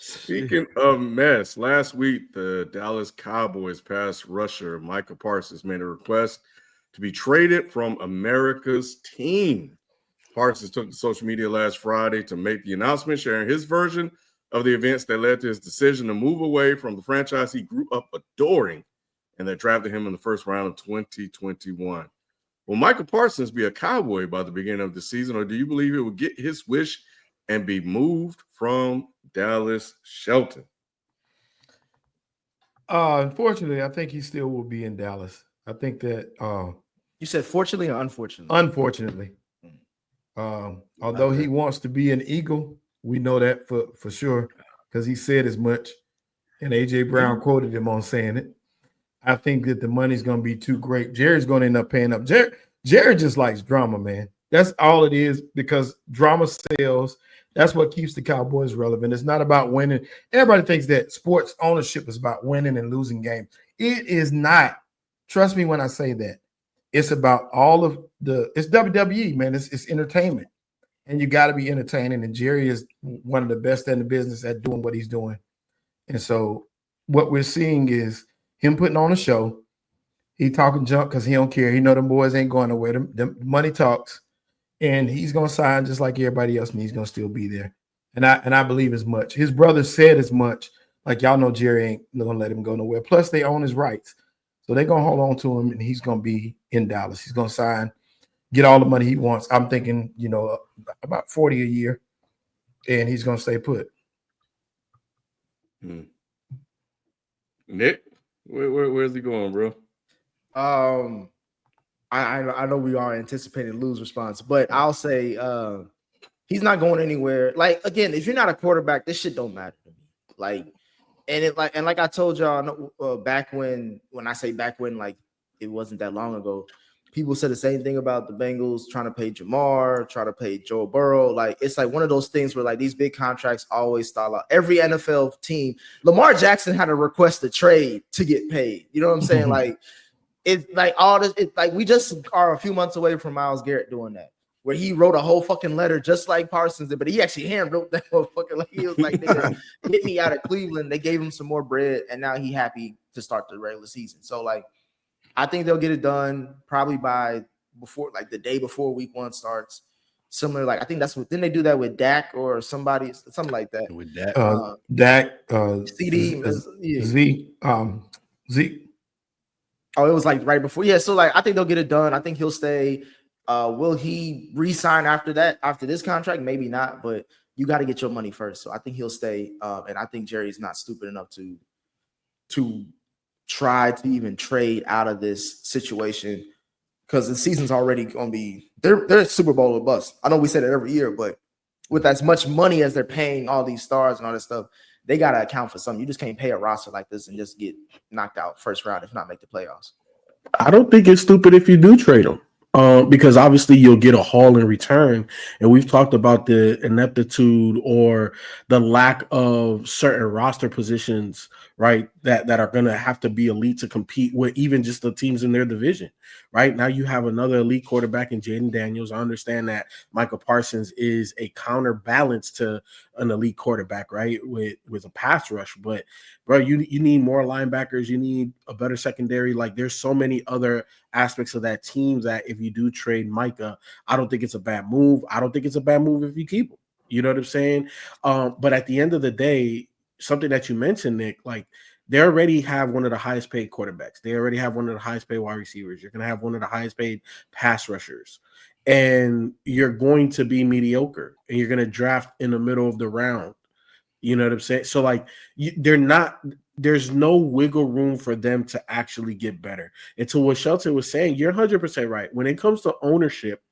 Speaking of mess, last week the Dallas Cowboys pass rusher Micah Parsons made a request to be traded from America's team. Parsons took to social media last Friday to make the announcement, sharing his version of the events that led to his decision to move away from the franchise he grew up adoring and that drafted him in the first round of 2021. Will Micah Parsons be a Cowboy by the beginning of the season, or do you believe he will get his wish and be moved from Dallas Shelton? Unfortunately, I think he still will be in Dallas. I think that You said fortunately or unfortunately? unfortunately, although he wants to be an Eagle, we know that for sure because he said as much, and AJ Brown quoted him on saying it. I think that the money's going to be too great. Jerry's going to end up paying up. Jerry just likes drama, man. That's all it is because drama sells. That's what keeps the Cowboys relevant. It's not about winning. Everybody thinks that sports ownership is about winning and losing games. It is not. Trust me when I say that. It's about all of it's WWE, man. It's entertainment. And you got to be entertaining. And Jerry is one of the best in the business at doing what he's doing. And so what we're seeing is him putting on a show. He talking junk because he don't care. He know them boys ain't going nowhere. The money talks. And he's going to sign just like everybody else, and he's going to still be there. And I believe as much. His brother said as much. Like, y'all know Jerry ain't going to let him go nowhere. Plus, they own his rights. So they're going to hold on to him, and he's going to be in Dallas. He's going to sign, get all the money he wants. I'm thinking, about 40 a year, and he's going to stay put. Nick, where's he going, bro? I know we are anticipating Lou's response, but I'll say he's not going anywhere. Like, again, if you're not a quarterback, this shit don't matter to me. Like I told y'all back when I say back when, like, it wasn't that long ago, people said the same thing about the Bengals trying to pay Jamar, trying to pay Joe Burrow. Like, it's like one of those things where, like, these big contracts always stall out. Every NFL team, Lamar Jackson had to request a trade to get paid. You know what I'm saying? Like, it's like all this. It's like we just are a few months away from Myles Garrett doing that, where he wrote a whole fucking letter just like Parsons did, but he actually hand wrote that motherfucker. Like, he was like, "Nigga, get me out of Cleveland." They gave him some more bread, and now he happy to start the regular season. So, like, I think they'll get it done probably by before, like, the day before Week 1 starts. Similar, like, I think that's what. Didn't they do that with Dak or somebody, something like that? With Dak, CD, Zeke. Oh, it was like right before. Yeah, so, like, I think they'll get it done. I think he'll stay. Will he re-sign after that, after this contract? Maybe not, but you got to get your money first. So I think he'll stay. And I think Jerry's not stupid enough to try to even trade out of this situation because the season's already going to be they're Super Bowl or bust. I know we say that every year, but with as much money as they're paying all these stars and all this stuff, they got to account for something. You just can't pay a roster like this and just get knocked out first round, if not make the playoffs. I don't think it's stupid if you do trade him. Because obviously you'll get a haul in return. And we've talked about the ineptitude or the lack of certain roster positions, right, that are going to have to be elite to compete with even just the teams in their division, right? Now you have another elite quarterback in Jaden Daniels. I understand that Micah Parsons is a counterbalance to an elite quarterback, right, with a pass rush. But, bro, you need more linebackers. You need a better secondary. Like, there's so many other aspects of that team that if you do trade Micah, I don't think it's a bad move. I don't think it's a bad move if you keep him. You know what I'm saying? But at the end of the day, something that you mentioned, Nick, like, they already have one of the highest paid quarterbacks. They already have one of the highest paid wide receivers. You're going to have one of the highest paid pass rushers. And you're going to be mediocre. And you're going to draft in the middle of the round. You know what I'm saying? So, like, there's no wiggle room for them to actually get better. And to what Shelton was saying, you're 100% right. When it comes to ownership,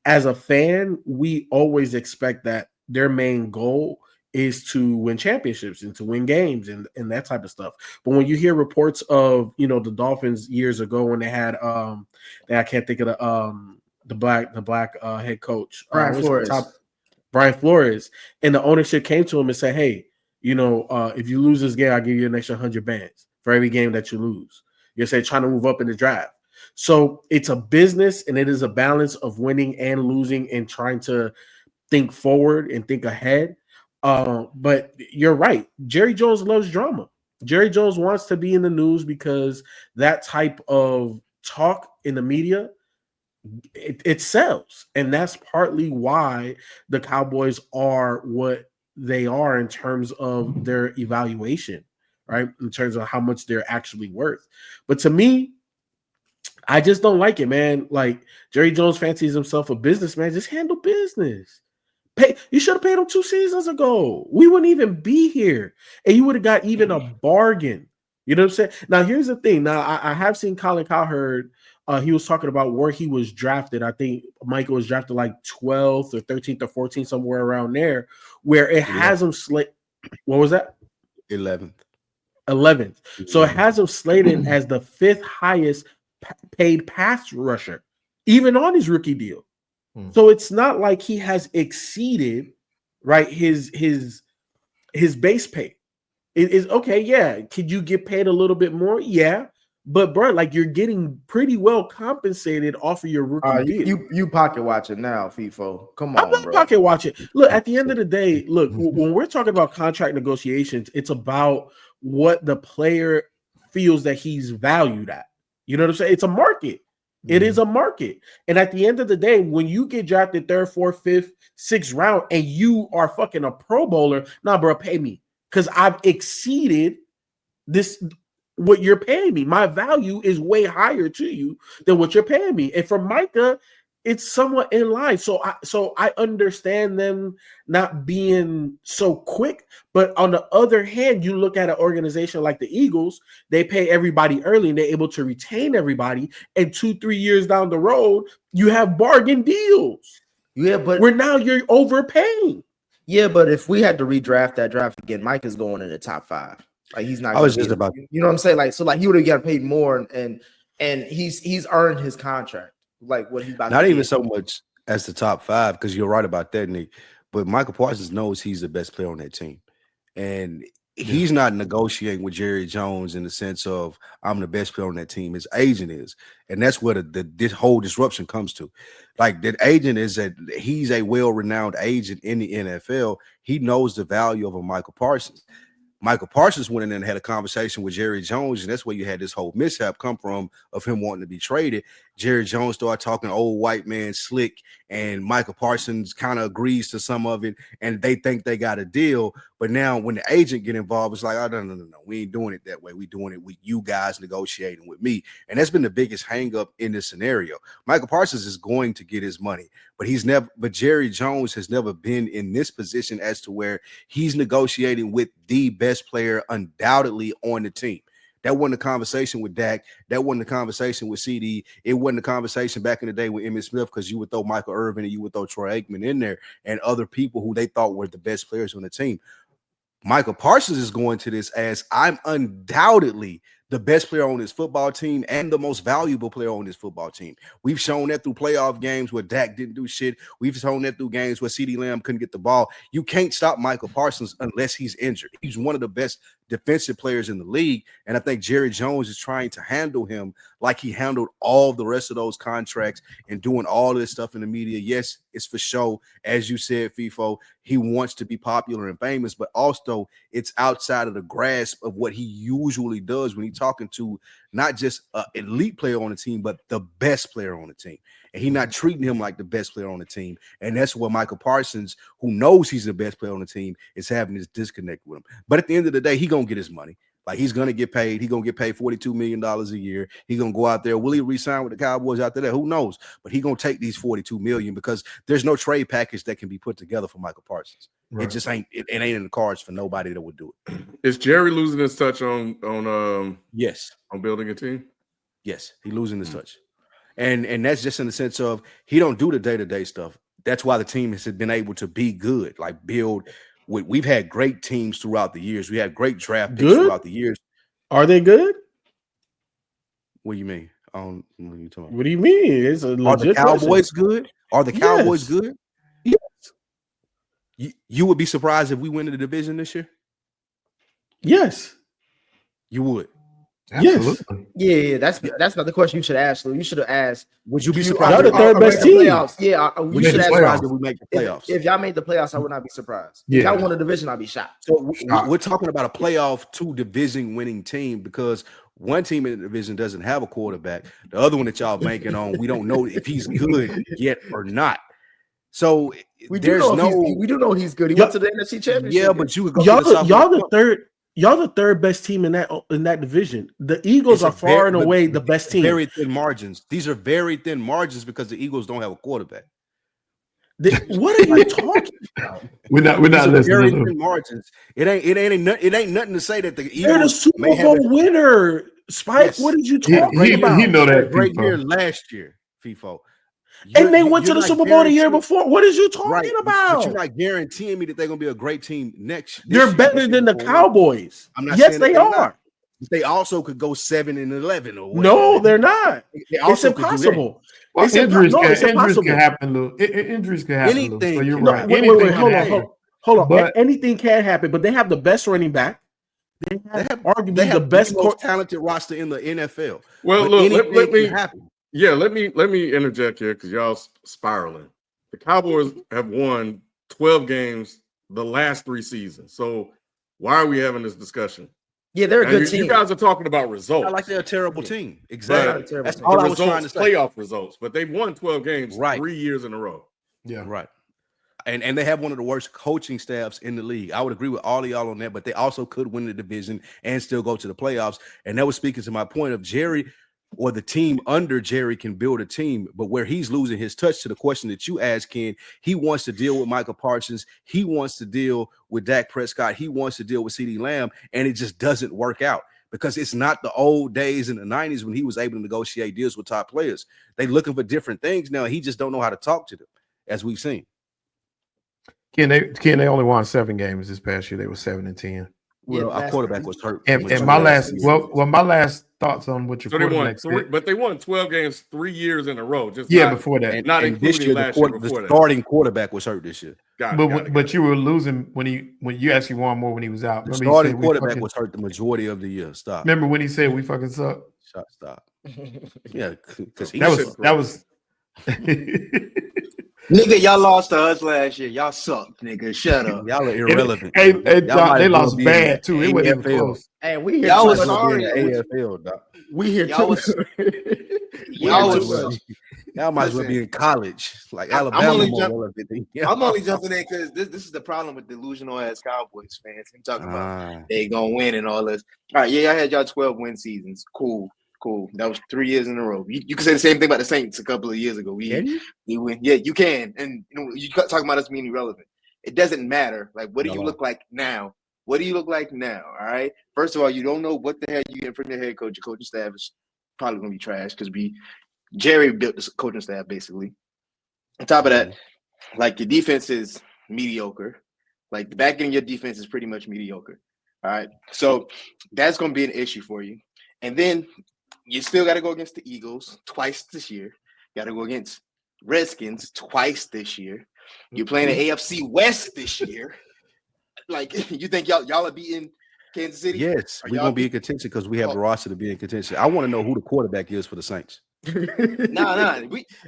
as a fan, we always expect that their main goal is to win championships and to win games and that type of stuff. But when you hear reports of, the Dolphins years ago when they had I can't think of the black head coach, Brian Flores, and the ownership came to him and said, "Hey, if you lose this game, I'll give you an extra 100 bands for every game that you lose." You're saying trying to move up in the draft. So it's a business, and it is a balance of winning and losing and trying to think forward and think ahead. But you're right. Jerry Jones loves drama. Jerry Jones wants to be in the news because that type of talk in the media, it sells. And that's partly why the Cowboys are what they are in terms of their evaluation, right? In terms of how much they're actually worth. But to me, I just don't like it, man. Like Jerry Jones fancies himself a businessman. Just handle business. You should have paid him 2 seasons ago. We wouldn't even be here. And you would have got even a bargain. You know what I'm saying? Now, here's the thing. Now, I have seen Colin Cowherd. He was talking about where he was drafted. I think Micah was drafted like 12th or 13th or 14th, somewhere around there, where it has him slate. What was that? 11th. 11th. So it has him slated as the 5th highest paid pass rusher, even on his rookie deal. So it's not like he has exceeded, right, his base pay. It is okay, yeah. Could you get paid a little bit more? Yeah. But bro, like you're getting pretty well compensated off of your rookie deal. You pocket watching now, FIFO. Come on, I'm not bro. pocket watching. Look, at the end of the day, look, when we're talking about contract negotiations, it's about what the player feels that he's valued at. You know what I'm saying? It's a market. It is a market. And at the end of the day, when you get drafted 3rd, 4th, 5th, 6th round and you are fucking a Pro Bowler, nah, bro, pay me. Because I've exceeded this, what you're paying me. My value is way higher to you than what you're paying me. And for Micah, it's somewhat in line. So I understand them not being so quick. But on the other hand, you look at an organization like the Eagles, they pay everybody early and they're able to retain everybody. And 2-3 years down the road, you have bargain deals. Yeah, but where now you're overpaying. Yeah, but if we had to redraft that draft again, Mike is going in the top 5. Like he's not. I was just about, you know what I'm saying? Like, so like he would have got paid more, and he's earned his contract. Like what he's about. Not to even get. so much as the top 5, because you're right about that, Nick. But Michael Parsons knows he's the best player on that team, and he's not negotiating with Jerry Jones in the sense of I'm the best player on that team. His agent is, and that's where this whole disruption comes to. Like that agent is that he's a well-renowned agent in the NFL. He knows the value of a Michael Parsons. Michael Parsons went in and had a conversation with Jerry Jones, and that's where you had this whole mishap come from of him wanting to be traded. Jerry Jones started talking old white man slick, and Michael Parsons kind of agrees to some of it, and they think they got a deal. But now when the agent get involved, it's like, oh, no. We ain't doing it that way. We doing it with you guys negotiating with me. And that's been the biggest hang up in this scenario. Michael Parsons is going to get his money, but Jerry Jones has never been in this position as to where he's negotiating with the best player undoubtedly on the team. That wasn't a conversation with Dak. That wasn't a conversation with CD. It wasn't a conversation back in the day with Emmitt Smith, because you would throw Michael Irvin and you would throw Troy Aikman in there and other people who they thought were the best players on the team. Michael Parsons is going to this as I'm undoubtedly the best player on this football team and the most valuable player on this football team. We've shown that through playoff games where Dak didn't do shit. We've shown that through games where CeeDee Lamb couldn't get the ball. You can't stop Michael Parsons unless he's injured. He's one of the best defensive players in the league, and I think Jerry Jones is trying to handle him like he handled all the rest of those contracts and doing all of this stuff in the media. Yes, it's for show, as you said, FIFO. He wants to be popular and famous, but also it's outside of the grasp of what he usually does when he's talking to not just an elite player on the team, but the best player on the team. And he's not treating him like the best player on the team. And that's where Michael Parsons, who knows he's the best player on the team, is having this disconnect with him. But at the end of the day, he's going to get his money. Like, he's going to get paid. He's going to get paid $42 million a year. He's going to go out there. Will he re-sign with the Cowboys after that? Who knows? But he's going to take these $42 million because there's no trade package that can be put together for Michael Parsons. Right. It just ain't. It ain't in the cards for nobody that would do it. Is Jerry losing his touch on yes, on building a team? Yes, he's losing his touch. And that's just in the sense of he don't do the day-to-day stuff. That's why the team has been able to be good, like build. We've had great teams throughout the years. We had great draft picks throughout the years. Are they good? What do you mean? What are you talking about? What do you mean? It's a legit Are the Cowboys question. good? Are the Cowboys good? Yes. You would be surprised if we win the division this year? Yes. You would. Absolutely. Yeah, that's not the question you should ask, Lou. You should have asked, Would you be Y'all surprised? the third best team. Playoffs. Yeah, you Would you should be ask surprised playoffs. if we make the playoffs? If y'all made the playoffs, I would not be surprised. Yeah. If y'all won a division, I'd be shocked. So we're talking about a playoff 2 division winning team because one team in the division doesn't have a quarterback. The other one that y'all banking on, we don't know if he's good yet or not. So we do know he's good. He went to the NFC Championship. Yeah, but you would go y'all the third best team in that division. The Eagles are far and away the best team. Very thin margins. These are very thin margins because the Eagles don't have a quarterback. What are you talking about? We're not listening. Very thin margins. It ain't nothing to say that the Eagles They're the Super Bowl winner. Spike, Yes. What did you talking about? He know that great FIFA. year last year, FIFO. And they went to the Super Bowl the year before. What is you talking about? But you're not guaranteeing me that they're going to be a great team next year. They're better than the Cowboys. I'm not yes, saying they are. They also could go 7-11 or whatever. No, they're not. It's impossible. Well, injuries can happen, Lou. Anything. So you're right. Wait, hold on. But anything can happen, but they have the best running back. They have arguably the best most talented roster in the NFL. Well, but look, let me happen. Yeah, let me interject here because y'all spiraling. The Cowboys have won 12 games the last 3 seasons. So why are we having this discussion? Yeah, they're a good team. You guys are talking about results. I like they're a terrible team. Exactly. That's all I was trying to say. Playoff results, but they've won 12 games 3 years in a row. Yeah, right. And they have one of the worst coaching staffs in the league. I would agree with all of y'all on that, but they also could win the division and still go to the playoffs. And that was speaking to my point of Jerry, or the team under Jerry can build a team, but where he's losing his touch, to the question that you asked, Ken, he wants to deal with Micah Parsons. He wants to deal with Dak Prescott. He wants to deal with CeeDee Lamb, and it just doesn't work out because it's not the old days in the 90s when he was able to negotiate deals with top players. They're looking for different things now. He just don't know how to talk to them, as we've seen. Ken, they only won 7 games this past year. They were 7-10. Well, our quarterback was hurt. And my last thoughts on what your quarterback said. But they won 12 games 3 years in a row. Before that, not including last year. The starting quarterback was hurt this year. But you were losing when you actually won more when he was out. The starting quarterback was hurt the majority of the year. Stop. Remember when he said we fucking suck? Stop. Yeah, because that was. Nigga, y'all lost to us last year. Y'all suck, nigga. Shut up. Y'all are irrelevant. Hey, they lost bad too. It wasn't even close. Hey, we here. Y'all was sorry. AFL, doc. We here y'all too. Y'all might as well be in college, like Alabama. I'm only jumping in because this is the problem with delusional ass Cowboys fans. I'm talking about they gonna win and all this. All right, yeah, I had y'all 12 win seasons. Cool. That was 3 years in a row. You can say the same thing about the Saints a couple of years ago. We win. Yeah, you can. And you talking about us being irrelevant. It doesn't matter. Like, what do you look like now? What do you look like now? All right. First of all, you don't know what the hell you get from your head coach. Your coaching staff is probably gonna be trash because Jerry built this coaching staff basically. On top of that, like your defense is mediocre. Like the back end of your defense is pretty much mediocre. All right. So that's gonna be an issue for you. And then you still got to go against the Eagles twice this year. Got to go against Redskins twice this year. You're playing the AFC West this year. Like, you think y'all are beating Kansas City? Yes, we're going to be in contention because we have the roster to be in contention. I want to know who the quarterback is for the Saints. Nah.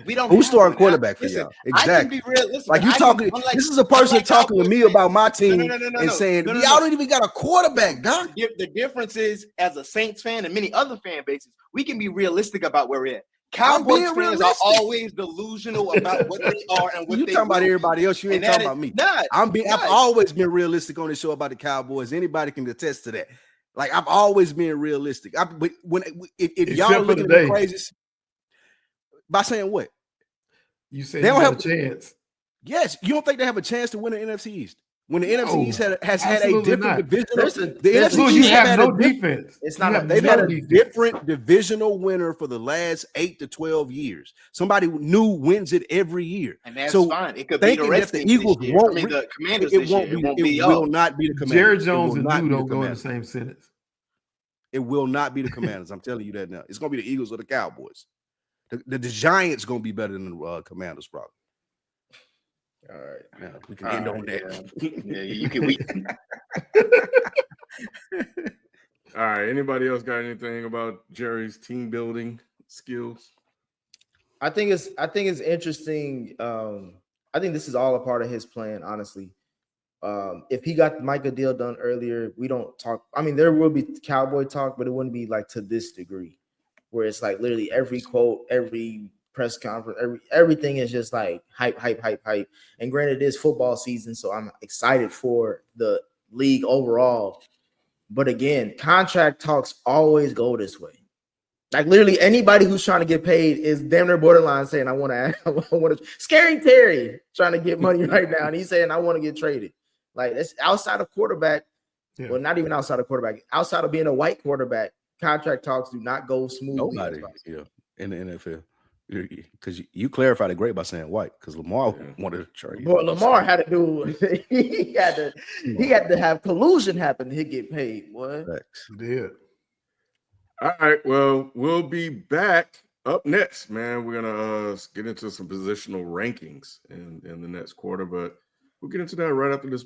We don't. Who's starting quarterback for y'all? Exactly. I can be real. Listen, like you talking. This is a person talking to me about my team and saying y'all don't even got a quarterback, Doc. The difference is, as a Saints fan and many other fan bases, we can be realistic about where we're at. Cowboys fans are always delusional about what they are and what you they talking about everybody else. You ain't talking about me. I've always been realistic on the show about the Cowboys. Anybody can attest to that. Like I've always been realistic. But if y'all are looking at me crazy. By saying what? You said they don't have a chance. Yes, you don't think they have a chance to win the NFC East? When the NFC East has had a different divisional, the NFC East have no defense. It's not. They've had a different divisional winner for the last 8 to 12 years. Somebody new wins it every year, and that's fine. It could be the Redskins. The Eagles won't. I mean, the Commanders. It will not be the Commanders. Jerry Jones and you don't go in the same sentence. It will not be the Commanders. I'm telling you that now. It's going to be the Eagles or the Cowboys. The Giants going to be better than the Commanders, probably. All right. Yeah, we can end on that. Yeah, you can. All right. Anybody else got anything about Jerry's team building skills? I think it's interesting. I think this is all a part of his plan, honestly. If he got the Micah deal done earlier, we don't talk. I mean, there will be Cowboy talk, but it wouldn't be like to this degree, where it's like literally every quote, every press conference, everything is just like hype, hype, hype, hype. And granted, it is football season, so I'm excited for the league overall. But again, contract talks always go this way. Like literally anybody who's trying to get paid is damn near borderline saying, I want to Scary Terry trying to get money right now. And he's saying, I want to get traded. Like that's outside of quarterback. Yeah. Well, not even outside of quarterback, outside of being a white quarterback, contract talks do not go smoothly. Nobody, in the NFL. Because you clarified it great by saying white, because Lamar wanted to trade. Boy, Lamar had to do he had to have collusion happen to get paid. Boy. Yeah. All right. Well, we'll be back up next, man. We're gonna get into some positional rankings in the next quarter, but we'll get into that right after this